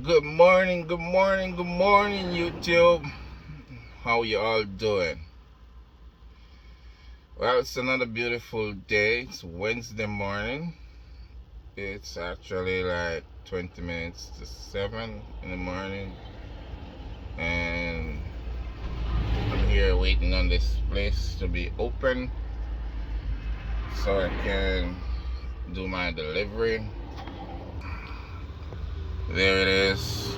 Good morning, good morning, good morning, YouTube. How you all doing? Well, it's another beautiful day. It's Wednesday morning. It's actually like 20 minutes to 7 in the morning. And I'm here waiting on this place to be open so I can do my delivery. There it is.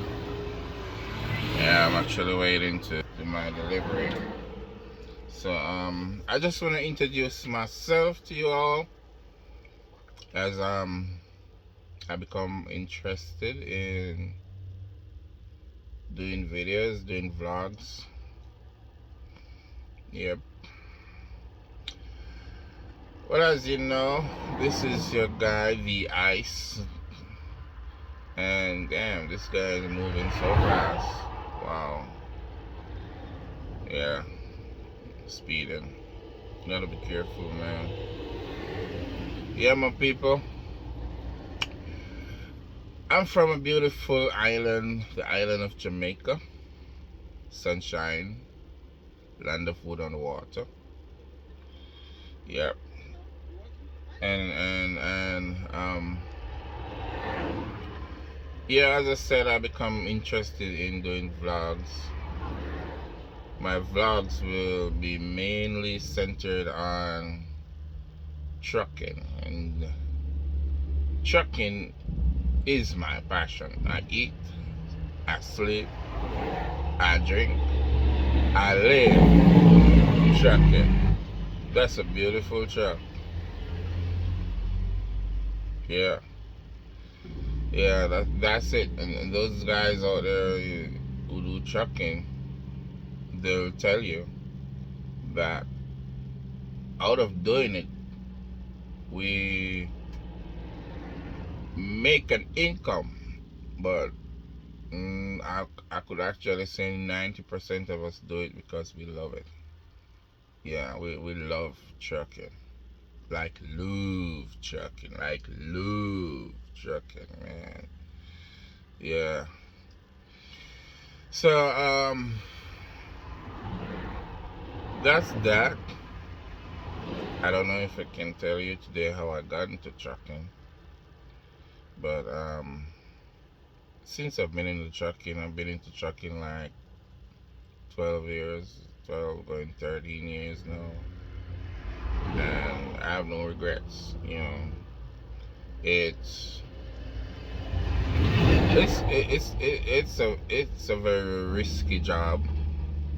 Yeah, I'm actually waiting to do my delivery. So I just want to introduce myself to you all as I become interested in doing videos, doing vlogs. Yep. Well, as you know, this is your guy, the Ice, and damn, this guy is moving so fast. Wow. Yeah, speeding. You gotta be careful, man. Yeah, my people. I'm from a beautiful island, the island of Jamaica. Sunshine, land of wood and water. Yep. And yeah, as I said, I become interested in doing vlogs. My vlogs will be mainly centered on trucking, and trucking is my passion. I eat, I sleep, I drink, I live trucking. That's a beautiful truck. Yeah, yeah, that's it. And those guys out there who do trucking, they'll tell you that out of doing it, we make an income, but I could actually say 90% of us do it because we love it. Yeah, we love trucking. Like love trucking, man. Yeah. So, that's that. I don't know if I can tell you today how I got into trucking, but since I've been into trucking, I've been into trucking like 12 years, 12 going 13 years now, and I have no regrets. It's it's a very risky job,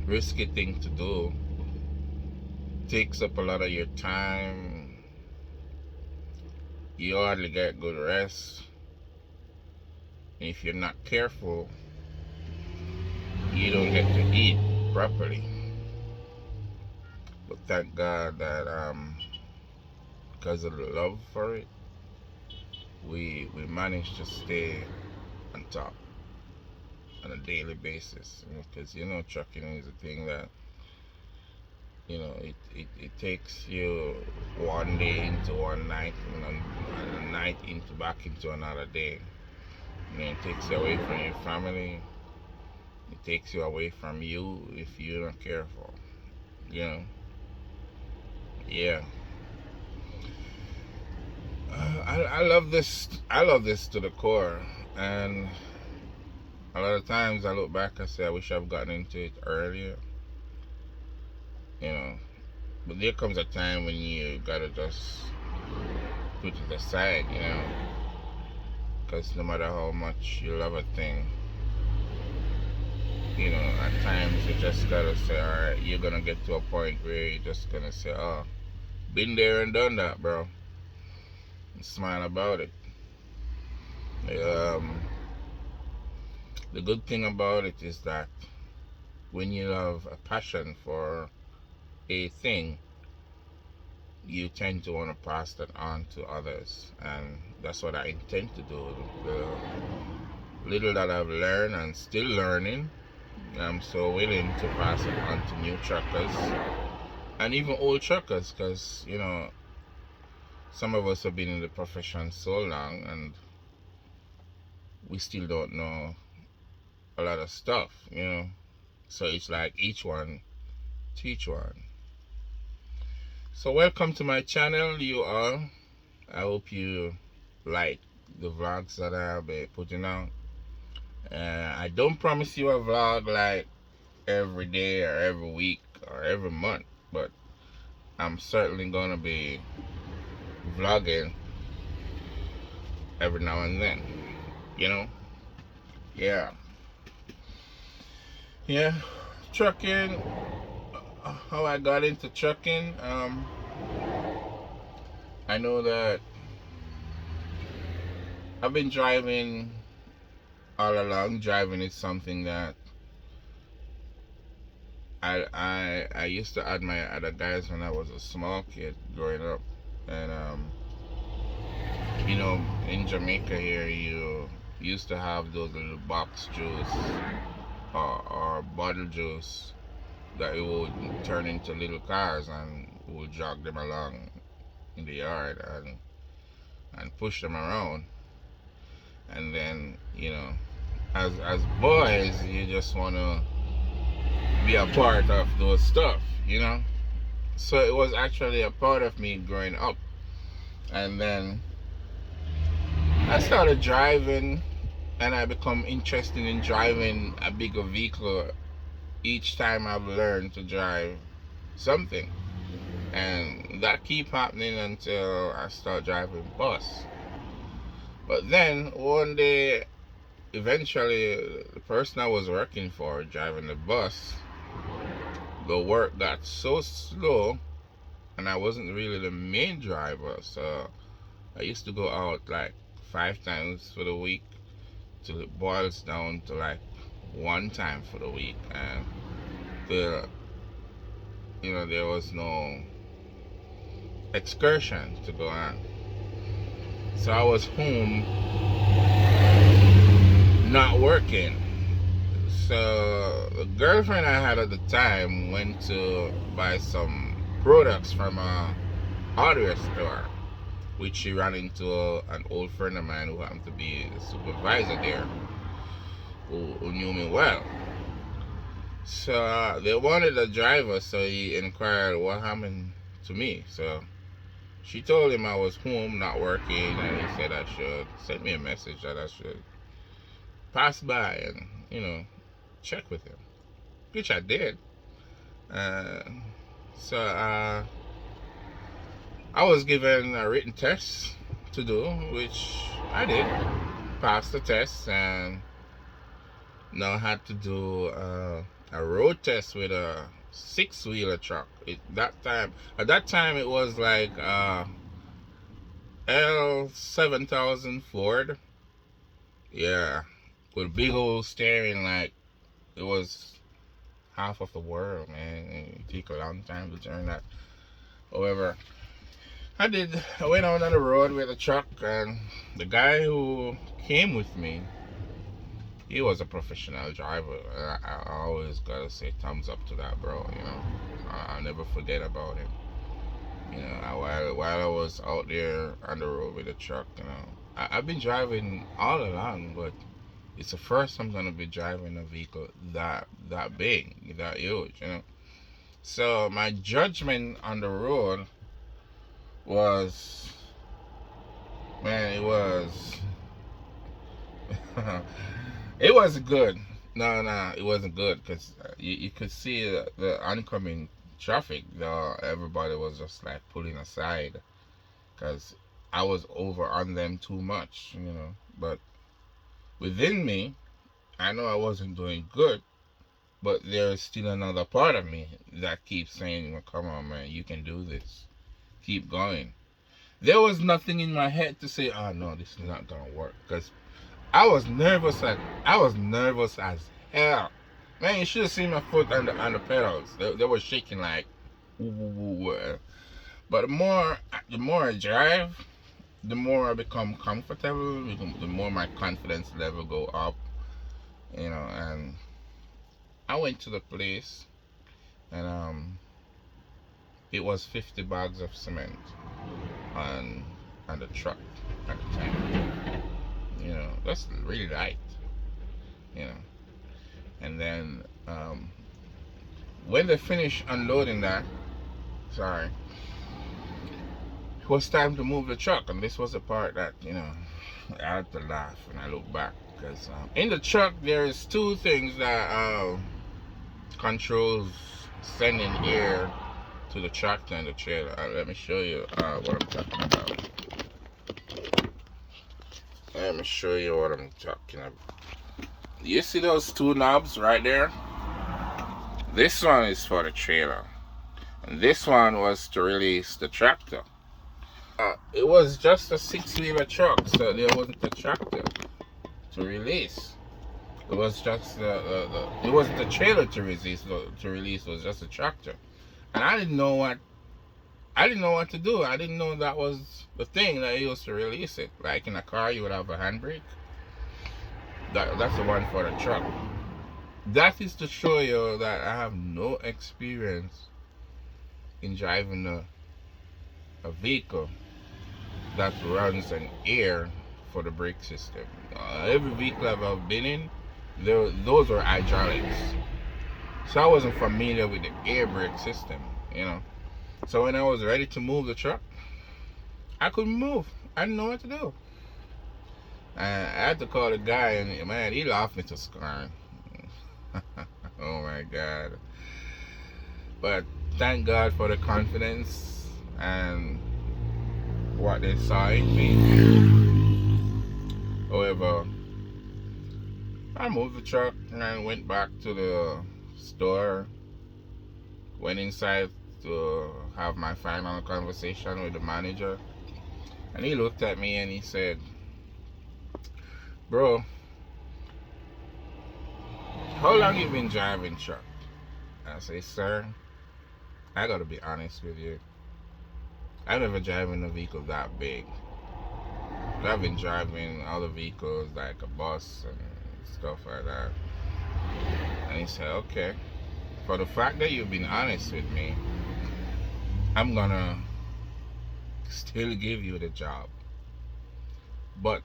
risky thing to do. Takes up a lot of your time. You hardly get good rest. And if you're not careful, you don't get to eat properly. But thank God that because of the love for it, we managed to stay on top on a daily basis. Because trucking is a thing that it takes you one day into one night, and a night into back into another day. It takes you away from your family. It takes you away from you if you're not careful. You know, yeah. I love this. I love this to the core, and a lot of times I look back and say I wish I've gotten into it earlier. You know, but there comes a time when you gotta just put it aside. Because no matter how much you love a thing, at times you just gotta say, all right, you're gonna get to a point where you're just gonna say, oh, been there and done that, bro. And smile about it. Um, the good thing about it is that when you have a passion for a thing, you tend to want to pass that on to others, and that's what I intend to do. The little that I've learned and still learning, I'm so willing to pass it on to new truckers and even old truckers, because some of us have been in the profession so long and we still don't know a lot of stuff, you know. So it's like each one teach one. So welcome to my channel, you all. I hope you like the vlogs that I'll be putting out. I don't promise you a vlog like every day or every week or every month, but I'm certainly gonna be vlogging every now and then, you know. Yeah, yeah. Trucking, how I got into trucking. I know that I've been driving all along. Driving is something that I used to admire other guys when I was a small kid growing up. And you know, in Jamaica here, you used to have those little box juice or bottle juice that it would turn into little cars, and would jog them along in the yard and push them around. And then, you know, as boys, you just want to be a part of those stuff, you know. So it was actually a part of me growing up. And then I started driving, and I become interested in driving a bigger vehicle each time I've learned to drive something. And that keep happening until I start driving bus. But then one day, eventually, the person I was working for driving the bus, the work got so slow, and I wasn't really the main driver. So I used to go out like 5 times for the week till it boils down to like 1 time for the week. And the you know, there was no excursion to go on. So I was home not working. So the girlfriend I had at the time went to buy some products from a hardware store, which she ran into an old friend of mine who happened to be a supervisor there, who knew me well. So they wanted a driver, so he inquired what happened to me. So she told him I was home not working, and he said I should send me a message that I should pass by and, you know, check with him, which I did. Uh, so I was given a written test to do, which I did. Passed the test, and now I had to do a road test with a 6-wheeler truck. At that time, it was like L7000 Ford. Yeah, with big old steering, like it was half of the world, man. It took a long time to turn that. However, I went out on the road with a truck, and the guy who came with me, he was a professional driver. I always gotta say thumbs up to that bro, you know. I'll never forget about him. You know, while I was out there on the road with the truck, you know, I've been driving all along, but it's the first I'm gonna be driving a vehicle that big, that huge, you know. So my judgment on the road was, man, it was it was good. No, it wasn't good, because you could see the oncoming traffic. Everybody was just like pulling aside because I was over on them too much, you know. But within me, I know I wasn't doing good, but there's still another part of me that keeps saying, well, come on, man, you can do this. Keep going. There was nothing in my head to say, oh no, this is not gonna work, because I was nervous as hell. Man, you should have seen my foot on the pedals. They were shaking like woo, woo, woo. But the more I drive, the more I become comfortable, the more my confidence level go up, you know. And I went to the place, and it was 50 bags of cement on the truck at the time. You know, that's really light, you know. And then when they finished unloading that, sorry, it was time to move the truck. And this was the part that, I had to laugh when I look back. Because in the truck, there is two things that controls sending air to the tractor and the trailer. Let me show you what I'm talking about. Let me show you what I'm talking about. You see those two knobs right there? This one is for the trailer, and this one was to release the tractor. It was just a 6-wheeler truck, so there wasn't a tractor to release. It was just it wasn't the trailer to release. It was just a tractor, and I didn't know what to do. I didn't know that was the thing that used to release it. Like in a car, you would have a handbrake. That's the one for the truck. That is to show you that I have no experience in driving a vehicle that runs an air for the brake system. Every vehicle I've ever been in, those were hydraulics. So I wasn't familiar with the air brake system, So when I was ready to move the truck, I couldn't move. I didn't know what to do. I had to call the guy, and man, he laughed me to scorn. Oh my God. But thank God for the confidence and what they saw in me. However, I moved the truck and went back to the store, went inside to have my final conversation with the manager, and he looked at me and he said, "Bro, how long you been driving truck?" I say, "Sir, I gotta be honest with you. I've never driven a vehicle that big. I've been driving other vehicles like a bus and stuff like that." And he said, "Okay, for the fact that you've been honest with me, I'm gonna still give you the job. But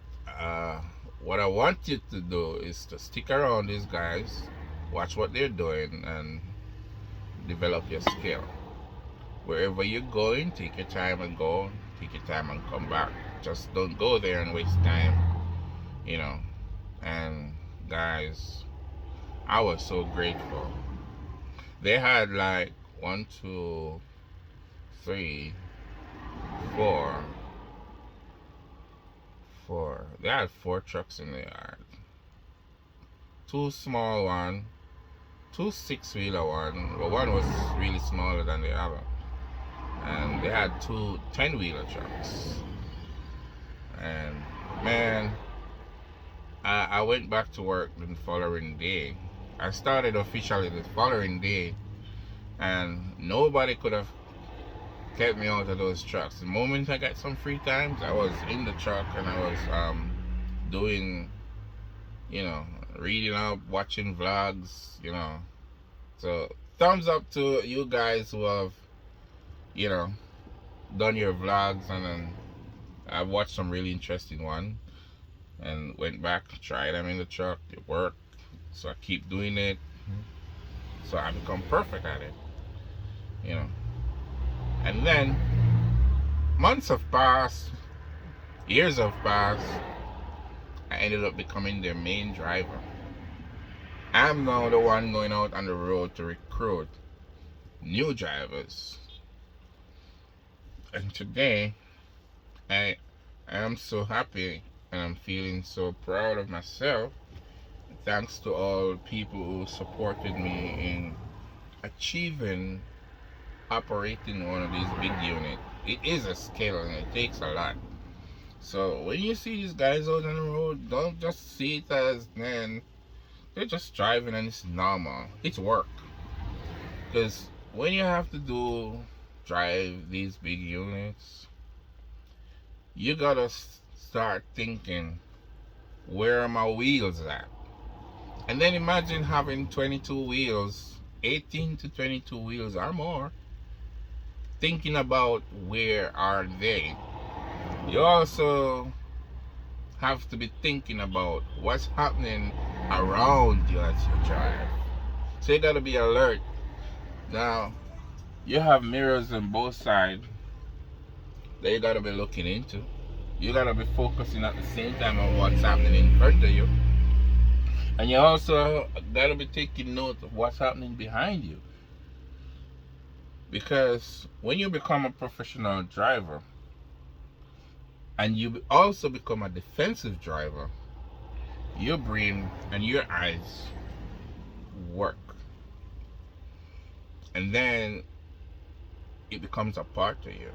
what I want you to do is to stick around these guys, watch what they're doing, and develop your skill. Wherever you're going, take your time and go. Take your time and come back. Just don't go there and waste time, And guys, I was so grateful. They had like 1, 2, 3, 4. They had 4 trucks in the yard. 2 small one, 2 6-wheeler one, but one was really smaller than the other. And they had 2 10-wheeler trucks. And man, I went back to work the following day. I started officially the following day, and nobody could have kept me out of those trucks. The moment I got some free times, I was in the truck and I was doing, reading up, watching vlogs, So thumbs up to you guys who have, done your vlogs, and then I watched some really interesting ones and went back, tried them in the truck. It worked, so I keep doing it. So I become perfect at it, And then months have passed, years have passed. I ended up becoming their main driver. I'm now the one going out on the road to recruit new drivers. And today, I am so happy and I'm feeling so proud of myself, thanks to all people who supported me in achieving operating one of these big units. It is a skill and it takes a lot. So when you see these guys out on the road, don't just see it as, man, they're just driving and it's normal. It's work. Because when you have to drive these big units, you gotta start thinking, where are my wheels at? And then imagine having 22 wheels, 18 to 22 wheels or more. Thinking about where are they. You also have to be thinking about what's happening around you as you drive. So you gotta be alert. Now, you have mirrors on both sides that you gotta be looking into. You gotta be focusing at the same time on what's happening in front of you. And you also gotta be taking note of what's happening behind you. Because when you become a professional driver and you also become a defensive driver, your brain and your eyes work. And then it becomes a part of you.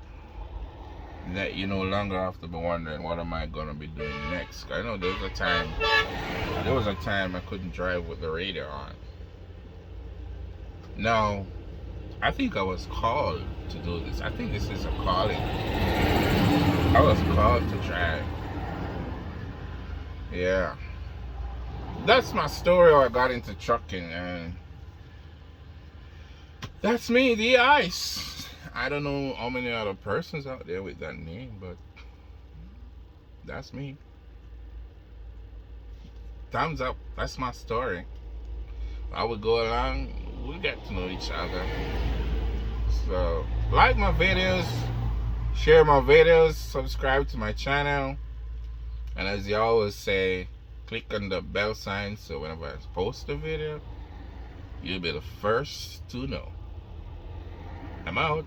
That you no longer have to be wondering what am I gonna be doing next. I know there was a time I couldn't drive with the radio on. Now, I think I was called to do this. I think this is a calling. I was called to drive. Yeah. That's my story how I got into trucking, and that's me, the Ice. I don't know how many other persons out there with that name, but that's me. Thumbs up. That's my story. I would go along, we get to know each other. So, like my videos, share my videos, subscribe to my channel, and as you always say, click on the bell sign so whenever I post a video, you'll be the first to know. I'm out.